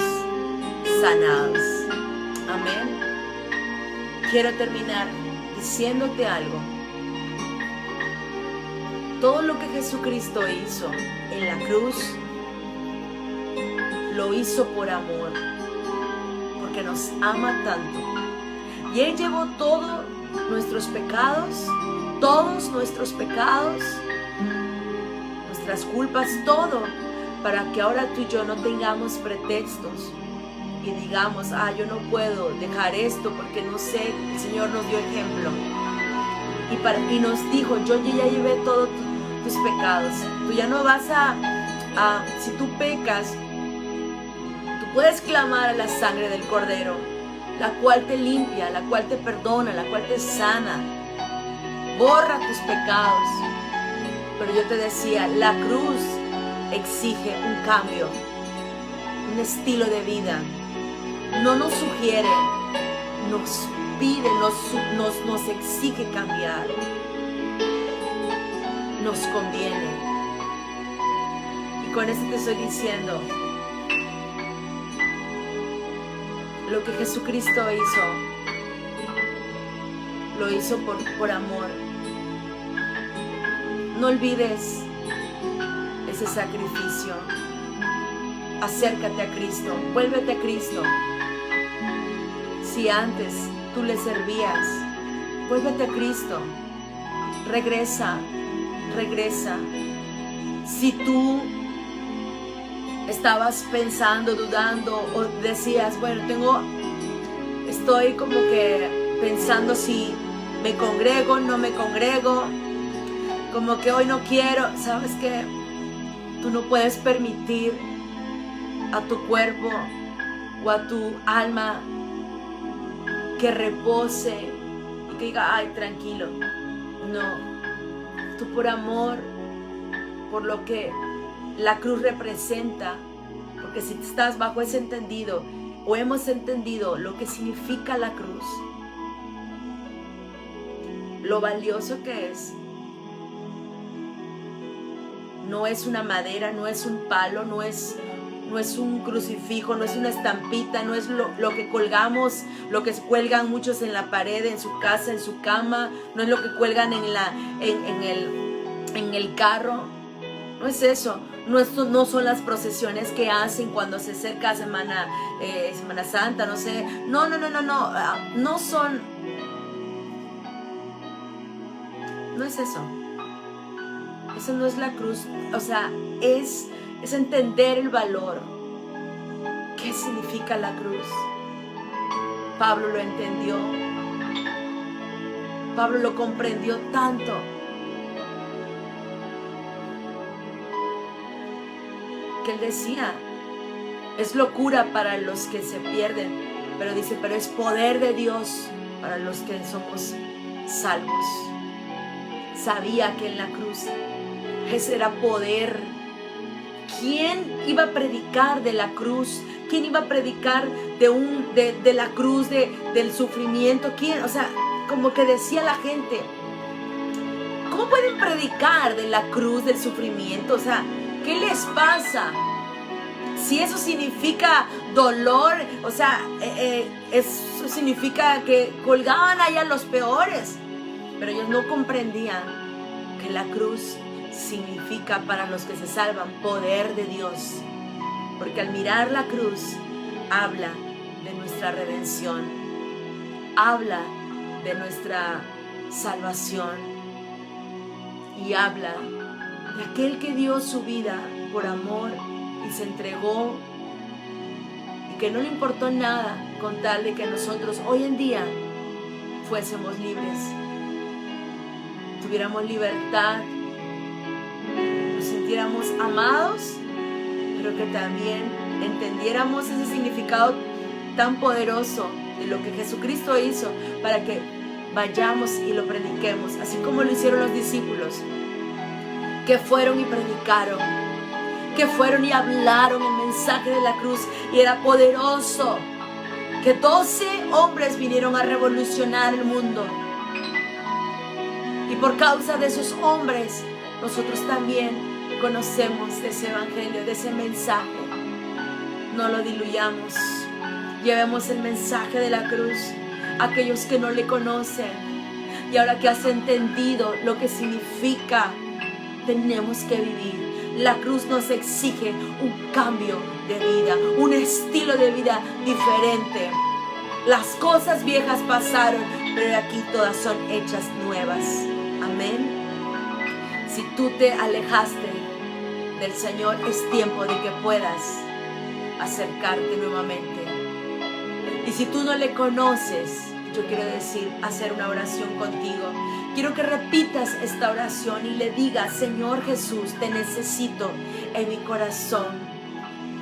A: sanados. Amén. Quiero terminar diciéndote algo. Todo lo que Jesucristo hizo en la cruz, lo hizo por amor, porque nos ama tanto. Y Él llevó todos nuestros pecados, nuestras culpas, todo, para que ahora tú y yo no tengamos pretextos y digamos: yo no puedo dejar esto porque no sé. El Señor nos dio ejemplo y nos dijo: yo ya llevé todos tus pecados. Tú ya no vas si tú pecas, tú puedes clamar a la sangre del Cordero, la cual te limpia, la cual te perdona, la cual te sana, borra tus pecados. Pero yo te decía, la cruz exige un cambio, un estilo de vida. No nos sugiere, nos pide, nos exige cambiar. Nos conviene. Y con eso te estoy diciendo, lo que Jesucristo hizo, lo hizo por amor. No olvides ese sacrificio. Acércate a Cristo, vuélvete a Cristo. Si antes tú le servías, vuélvete a Cristo. Regresa. Si tú estabas pensando, dudando o decías, bueno, estoy como que pensando si me congrego, no me congrego, como que hoy no quiero, ¿sabes qué? Tú no puedes permitir a tu cuerpo o a tu alma que repose y que diga, ay, tranquilo. No. Tú por amor, por lo que la cruz representa, porque si estás bajo ese entendido o hemos entendido lo que significa la cruz, lo valioso que es, no es una madera, no es un palo, no es un crucifijo, no es una estampita, no es lo que colgamos, lo que cuelgan muchos en la pared, en su casa, en su cama, no es lo que cuelgan en el carro, no es eso, no son las procesiones que hacen cuando se acerca Semana Santa, no sé, no es eso. Eso no es la cruz, o sea, es entender el valor. ¿Qué significa la cruz? Pablo lo entendió. Pablo lo comprendió tanto. Que él decía, es locura para los que se pierden, pero dice, pero es poder de Dios para los que somos salvos. Sabía que en la cruz ese era poder. ¿Quién iba a predicar de la cruz? ¿Quién iba a predicar de la cruz, del sufrimiento? ¿Quién? O sea, como que decía la gente, ¿cómo pueden predicar de la cruz, del sufrimiento? O sea, ¿qué les pasa? Si eso significa dolor, o sea, eso significa que colgaban allá los peores. Pero ellos no comprendían que la cruz significa para los que se salvan poder de Dios, porque al mirar la cruz habla de nuestra redención, habla de nuestra salvación y habla de aquel que dio su vida por amor y se entregó y que no le importó nada con tal de que nosotros hoy en día fuésemos libres, tuviéramos libertad, nos sintiéramos amados, pero que también entendiéramos ese significado tan poderoso de lo que Jesucristo hizo para que vayamos y lo prediquemos, así como lo hicieron los discípulos, que fueron y predicaron, que fueron y hablaron el mensaje de la cruz, y era poderoso, que 12 hombres vinieron a revolucionar el mundo. Y por causa de esos hombres, nosotros también conocemos de ese evangelio, de ese mensaje. No lo diluyamos. Llevemos el mensaje de la cruz a aquellos que no le conocen. Y ahora que has entendido lo que significa, tenemos que vivir. La cruz nos exige un cambio de vida, un estilo de vida diferente. Las cosas viejas pasaron, pero aquí todas son hechas nuevas. Amén. Si tú te alejaste del Señor, es tiempo de que puedas acercarte nuevamente. Y si tú no le conoces, yo quiero hacer una oración contigo. Quiero que repitas esta oración y le digas: Señor Jesús, te necesito en mi corazón.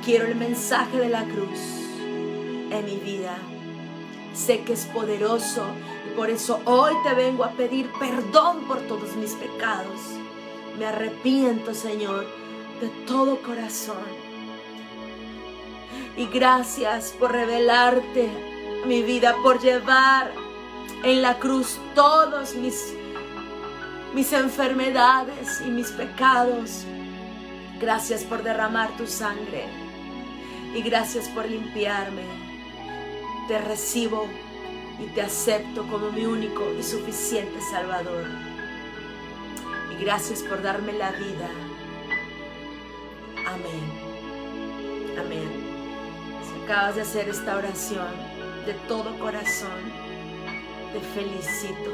A: Quiero el mensaje de la cruz en mi vida. Sé que es poderoso y por eso hoy te vengo a pedir perdón por todos mis pecados. Me arrepiento, Señor, de todo corazón. Y gracias por revelarte a mi vida, por llevar en la cruz todos mis enfermedades y mis pecados. Gracias por derramar tu sangre y gracias por limpiarme. Te recibo y te acepto como mi único y suficiente Salvador. Y gracias por darme la vida. Amén. Amén. Si acabas de hacer esta oración de todo corazón, te felicito.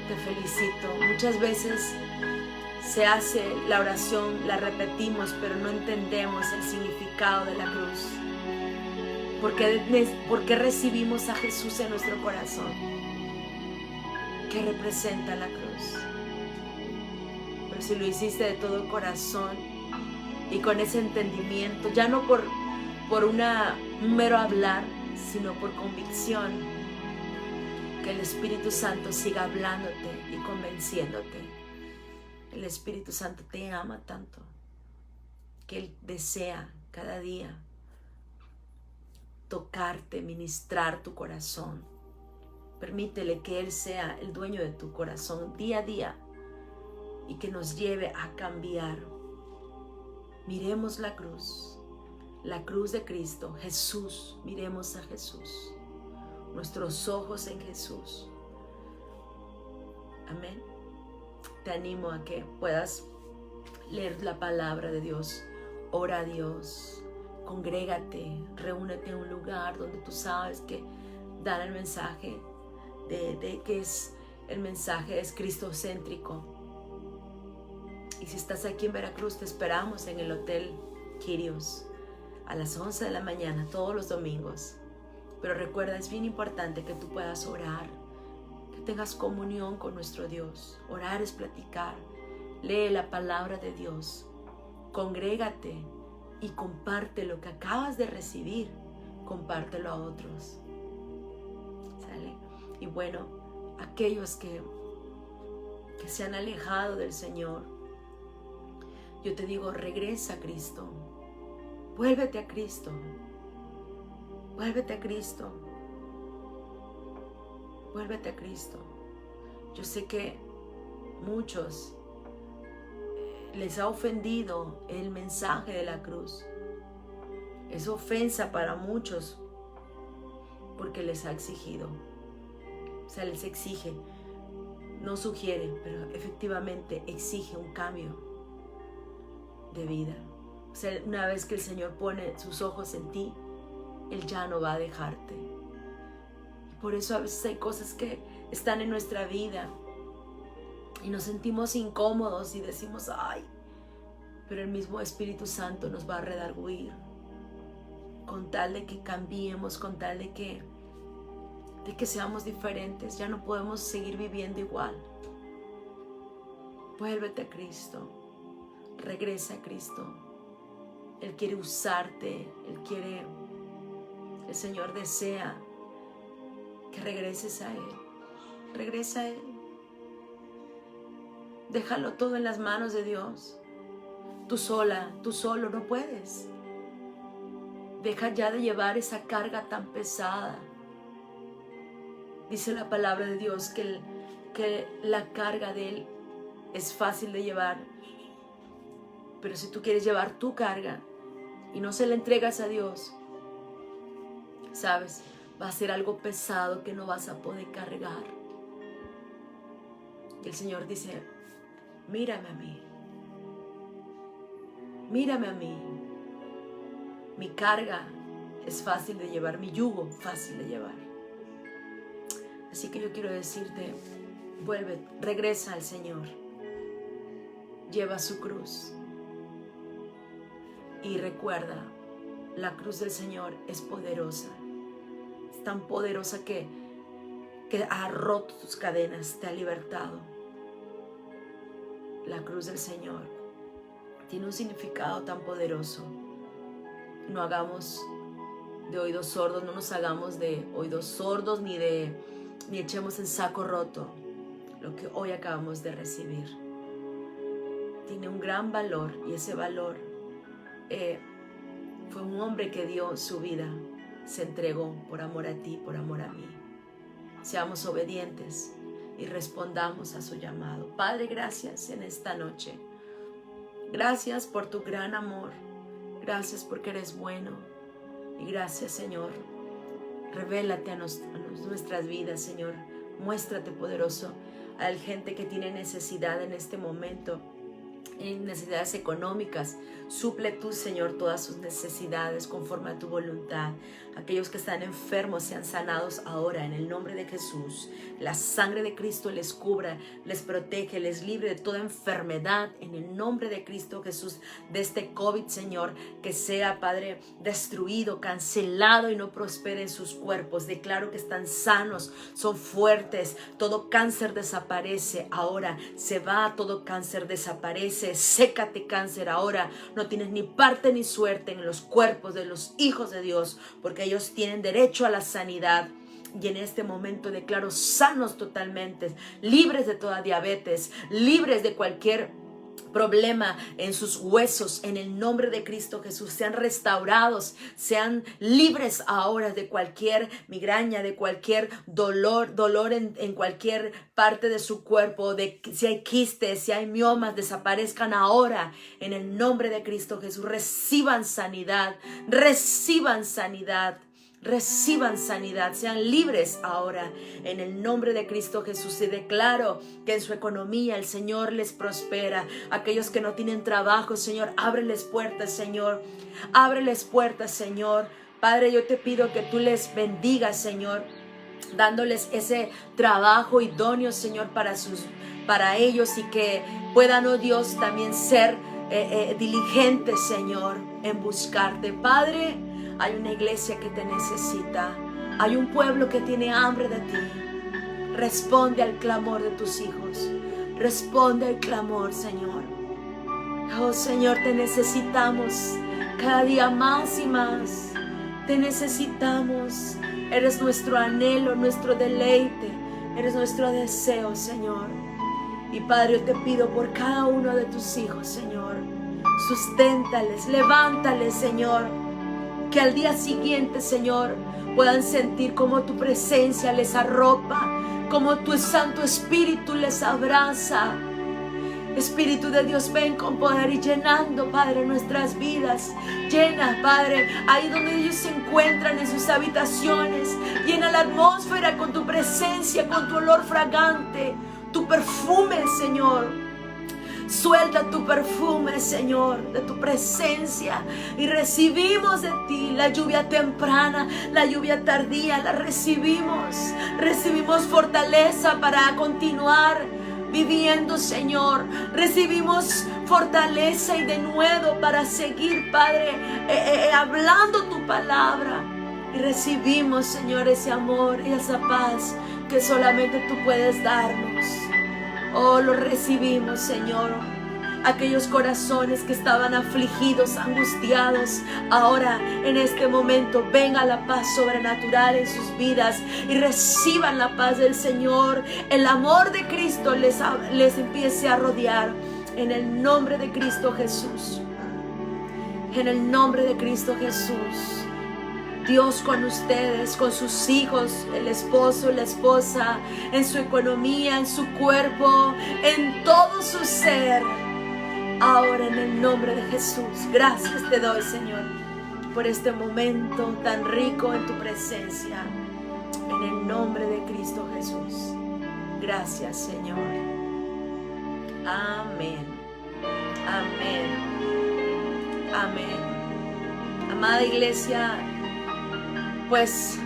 A: Te felicito. Muchas veces se hace la oración, la repetimos, pero no entendemos el significado de la cruz. ¿Por qué recibimos a Jesús en nuestro corazón? ¿Qué representa la cruz? Pero si lo hiciste de todo corazón y con ese entendimiento, ya no por un mero hablar, sino por convicción, que el Espíritu Santo siga hablándote y convenciéndote. El Espíritu Santo te ama tanto que Él desea cada día tocarte, ministrar tu corazón. Permítele que Él sea el dueño de tu corazón día a día y que nos lleve a cambiar. Miremos la cruz de Cristo, Jesús. Miremos a Jesús, nuestros ojos en Jesús. Amén. Te animo a que puedas leer la palabra de Dios, ora a Dios, congrégate, reúnete en un lugar donde tú sabes que dan el mensaje de que es el mensaje es cristocéntrico. Y si estás aquí en Veracruz, te esperamos en el Hotel Quirios a las 11 de la mañana todos los domingos. Pero recuerda, es bien importante que tú puedas orar, que tengas comunión con nuestro Dios. Orar es platicar. Lee la palabra de Dios, congrégate y comparte lo que acabas de recibir. Compártelo a otros. ¿Sale? Y bueno, aquellos que se han alejado del Señor, yo te digo, regresa a Cristo. Vuélvete a Cristo. Vuélvete a Cristo. Vuélvete a Cristo. Yo sé que muchos les ha ofendido el mensaje de la cruz. Es ofensa para muchos porque les ha exigido. O sea, les exige, no sugiere, pero efectivamente exige un cambio de vida. O sea, una vez que el Señor pone sus ojos en ti, Él ya no va a dejarte. Y por eso a veces hay cosas que están en nuestra vida y nos sentimos incómodos y decimos, ay, pero el mismo Espíritu Santo nos va a redarguir con tal de que cambiemos, con tal de que seamos diferentes. Ya no podemos seguir viviendo igual. Vuélvete a Cristo, regresa a Cristo. Él quiere usarte, el Señor desea que regreses a Él. Regresa a Él. Déjalo todo en las manos de Dios. Tú sola, tú solo no puedes. Deja ya de llevar esa carga tan pesada. Dice la palabra de Dios que la carga de Él es fácil de llevar. Pero si tú quieres llevar tu carga y no se la entregas a Dios, sabes, va a ser algo pesado que no vas a poder cargar. Y el Señor dice, mírame a mí. Mírame a mí. Mi carga es fácil de llevar, mi yugo fácil de llevar. Así que yo quiero decirte, vuelve, regresa al Señor. Lleva su cruz. Y recuerda, la cruz del Señor es poderosa. Es tan poderosa que ha roto tus cadenas, te ha libertado. La cruz del Señor tiene un significado tan poderoso. No hagamos de oídos sordos, no nos hagamos de oídos sordos ni echemos en saco roto lo que hoy acabamos de recibir. Tiene un gran valor y ese valor fue un hombre que dio su vida, se entregó por amor a ti, por amor a mí. seamos obedientes y respondamos a su llamado. Padre, gracias en esta noche. Gracias por tu gran amor. Gracias porque eres bueno. Y gracias, Señor. Revélate a nuestras vidas, Señor. Muéstrate poderoso a la gente que tiene necesidad en este momento, en necesidades económicas. Suple tú, Señor, todas sus necesidades conforme a tu voluntad. Aquellos que están enfermos sean sanados ahora en el nombre de Jesús. La sangre de Cristo les cubra, les protege, les libre de toda enfermedad en el nombre de Cristo Jesús. De este COVID, Señor, que sea, Padre, destruido, cancelado y no prospere en sus cuerpos. Declaro que están sanos, son fuertes. Todo cáncer desaparece ahora. Se va, todo cáncer desaparece. Sécate, cáncer, ahora. No tienes ni parte ni suerte en los cuerpos de los hijos de Dios, porque ellos tienen derecho a la sanidad. Y en este momento declaro sanos totalmente, libres de toda diabetes, libres de cualquier problema en sus huesos, en el nombre de Cristo Jesús. Sean restaurados, sean libres ahora de cualquier migraña, de cualquier dolor en cualquier parte de su cuerpo, de si hay quistes, si hay miomas, desaparezcan ahora en el nombre de Cristo Jesús. Reciban sanidad, reciban sanidad. Reciban sanidad, sean libres ahora en el nombre de Cristo Jesús. Y declaro que en su economía el Señor les prospera. Aquellos que no tienen trabajo, Señor, ábreles puertas, Señor. Ábreles puertas, Señor. Padre, yo te pido que tú les bendigas, Señor, dándoles ese trabajo idóneo, Señor, para ellos, y que puedan, oh Dios, también ser diligentes, Señor, en buscarte. Padre, hay una iglesia que te necesita. Hay un pueblo que tiene hambre de ti. Responde al clamor de tus hijos. Responde al clamor, Señor. Oh, Señor, te necesitamos cada día más y más. Te necesitamos. Eres nuestro anhelo, nuestro deleite. Eres nuestro deseo, Señor. Y Padre, yo te pido por cada uno de tus hijos, Señor. Susténtales, levántales, Señor. Que al día siguiente, Señor, puedan sentir como tu presencia les arropa, como tu Santo Espíritu les abraza. Espíritu de Dios, ven con poder y llenando, Padre, nuestras vidas. Llena, Padre, ahí donde ellos se encuentran en sus habitaciones. Llena la atmósfera con tu presencia, con tu olor fragante, tu perfume, Señor. Suelta tu perfume, Señor, de tu presencia, y recibimos de ti la lluvia temprana, la lluvia tardía, la recibimos. Recibimos fortaleza para continuar viviendo, Señor. Recibimos fortaleza y denuedo para seguir, Padre, hablando tu palabra. Y recibimos, Señor, ese amor y esa paz que solamente tú puedes darnos. Oh, lo recibimos, Señor. Aquellos corazones que estaban afligidos, angustiados, ahora en este momento venga la paz sobrenatural en sus vidas y reciban la paz del Señor. El amor de Cristo les empiece a rodear en el nombre de Cristo Jesús. En el nombre de Cristo Jesús. Dios con ustedes, con sus hijos, el esposo, la esposa, en su economía, en su cuerpo, en todo su ser. Ahora en el nombre de Jesús, gracias te doy, Señor, por este momento tan rico en tu presencia. En el nombre de Cristo Jesús. Gracias, Señor. Amén. Amén. Amén. Amada iglesia, pues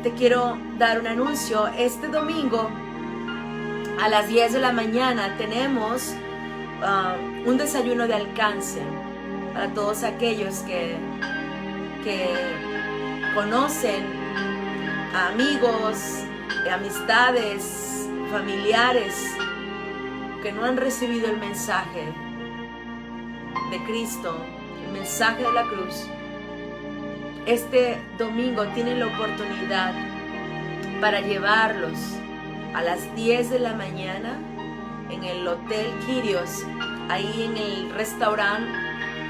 A: te quiero dar un anuncio. Este domingo a las 10 de la mañana tenemos un desayuno de alcance para todos aquellos que conocen a amigos, amistades, familiares que no han recibido el mensaje de Cristo, el mensaje de la cruz. Este domingo tienen la oportunidad para llevarlos a las 10 de la mañana en el Hotel Quirios, ahí en el restaurante.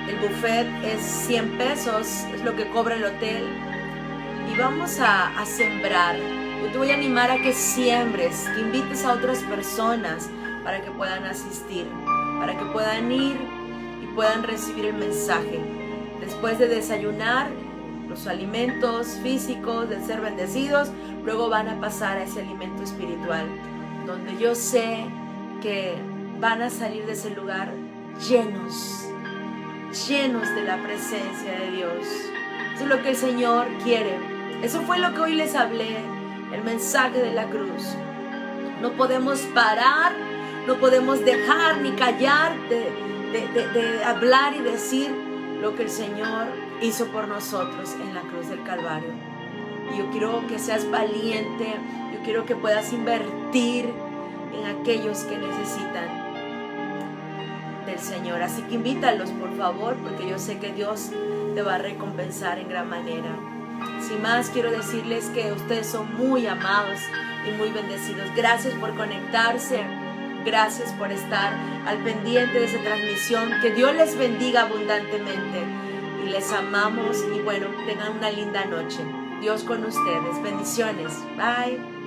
A: El buffet es 100 pesos, es lo que cobra el hotel. Y vamos a sembrar Yo te voy a animar a que siembres, que invites a otras personas para que puedan asistir, para que puedan ir y puedan recibir el mensaje. Después de desayunar, los alimentos físicos, de ser bendecidos, luego van a pasar a ese alimento espiritual, donde yo sé que van a salir de ese lugar llenos de la presencia de Dios. Eso es lo que el Señor quiere. Eso fue lo que hoy les hablé, el mensaje de la cruz. No podemos parar, no podemos dejar ni callar de hablar y decir lo que el Señor hizo por nosotros en la cruz del Calvario. Y yo quiero que seas valiente, yo quiero que puedas invertir en aquellos que necesitan del Señor. Así que invítalos, por favor, porque yo sé que Dios te va a recompensar en gran manera. Sin más, quiero decirles que ustedes son muy amados y muy bendecidos. Gracias por conectarse, gracias por estar al pendiente de esa transmisión. Que Dios les bendiga abundantemente y les amamos. Y bueno, tengan una linda noche. Dios con ustedes. Bendiciones. Bye.